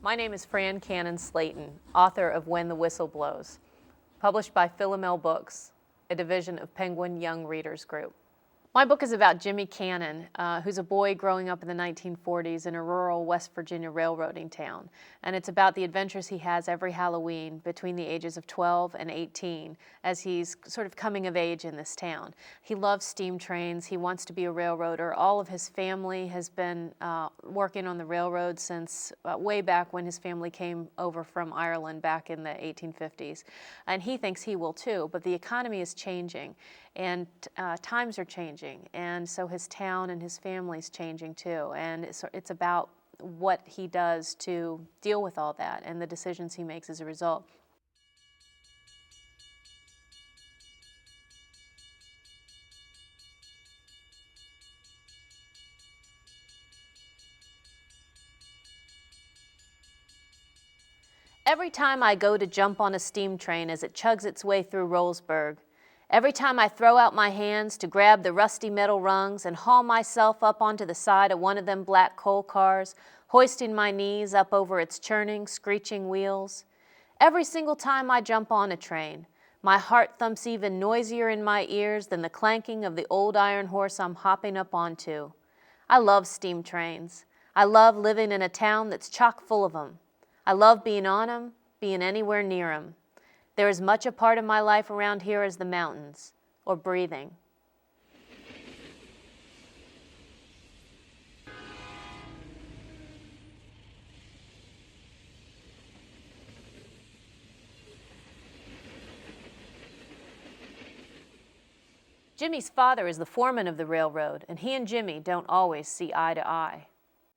My name is Fran Cannon Slayton, author of When the Whistle Blows, published by Philomel Books, a division of Penguin Young Readers Group. My book is about Jimmy Cannon, who's a boy growing up in the 1940s in a rural West Virginia railroading town. And it's about the adventures he has every Halloween between the ages of 12 and 18 as he's sort of coming of age in this town. He loves steam trains. He wants to be a railroader. All of his family has been working on the railroad since way back when his family came over from Ireland back in the 1850s. And he thinks he will too, but the economy is changing and times are changing. And so his town and his family's changing too. And it's about what he does to deal with all that and the decisions he makes as a result. Every time I go to jump on a steam train as it chugs its way through Rollsburg, every time I throw out my hands to grab the rusty metal rungs and haul myself up onto the side of one of them black coal cars, hoisting my knees up over its churning, screeching wheels, every single time I jump on a train, my heart thumps even noisier in my ears than the clanking of the old iron horse I'm hopping up onto. I love steam trains. I love living in a town that's chock full of them. I love being on them, being anywhere near them. They're as much a part of my life around here as the mountains, or breathing. Jimmy's father is the foreman of the railroad, and he and Jimmy don't always see eye to eye.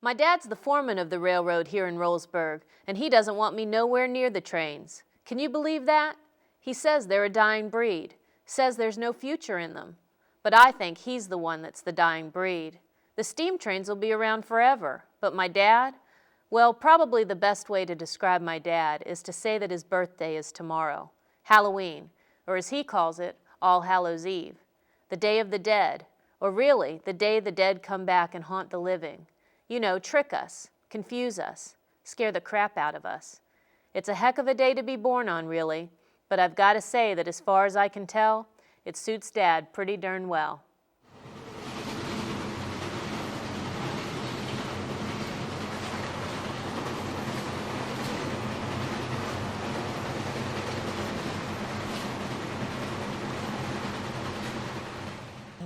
My dad's the foreman of the railroad here in Rollsburg, and he doesn't want me nowhere near the trains. Can you believe that? He says they're a dying breed, says there's no future in them. But I think he's the one that's the dying breed. The steam trains will be around forever, but my dad? Well, probably the best way to describe my dad is to say that his birthday is tomorrow, Halloween, or as he calls it, All Hallows Eve, the Day of the Dead, or really, the day the dead come back and haunt the living. You know, trick us, confuse us, scare the crap out of us. It's a heck of a day to be born on, really, but I've got to say that as far as I can tell, it suits Dad pretty darn well.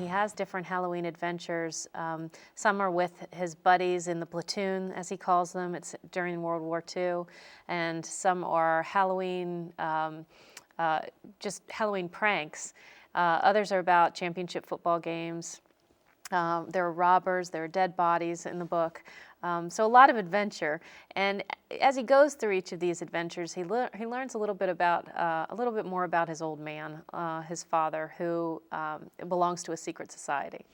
He has different Halloween adventures. Some are with his buddies in the platoon, as he calls them. It's during World War II. And some are Halloween, just Halloween pranks. Others are about championship football games. There are robbers, there are dead bodies in the book. So a lot of adventure. And as he goes through each of these adventures, he learns a little bit more about his old man, his father, who belongs to a secret society.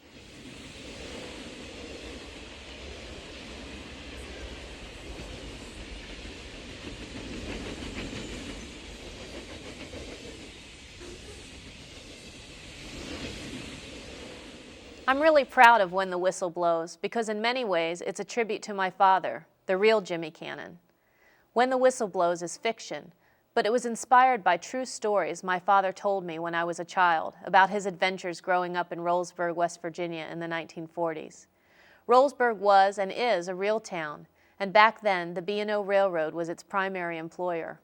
I'm really proud of When the Whistle Blows because in many ways it's a tribute to my father, the real Jimmy Cannon. When the Whistle Blows is fiction, but it was inspired by true stories my father told me when I was a child about his adventures growing up in Rollsburg, West Virginia in the 1940s. Rollsburg was and is a real town, and back then the B&O Railroad was its primary employer.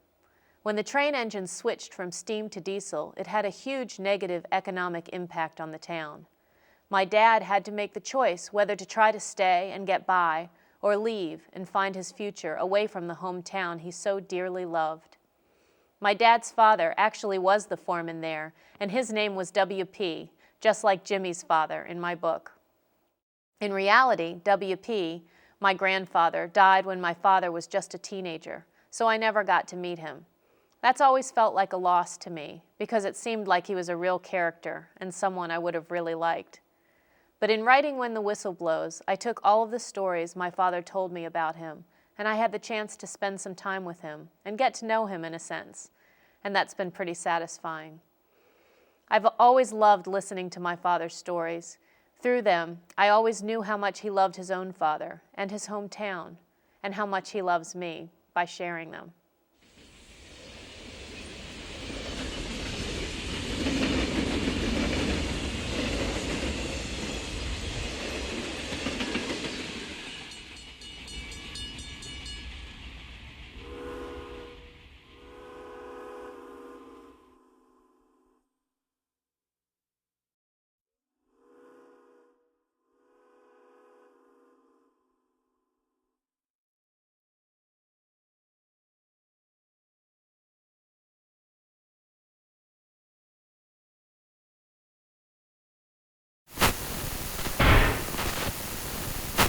When the train engines switched from steam to diesel, it had a huge negative economic impact on the town. My dad had to make the choice whether to try to stay and get by or leave and find his future away from the hometown he so dearly loved. My dad's father actually was the foreman there, and his name was W.P., just like Jimmy's father in my book. In reality, W.P., my grandfather, died when my father was just a teenager, so I never got to meet him. That's always felt like a loss to me because it seemed like he was a real character and someone I would have really liked. But in writing When the Whistle Blows, I took all of the stories my father told me about him, and I had the chance to spend some time with him and get to know him in a sense, and that's been pretty satisfying. I've always loved listening to my father's stories. Through them, I always knew how much he loved his own father and his hometown, and how much he loves me. by sharing them.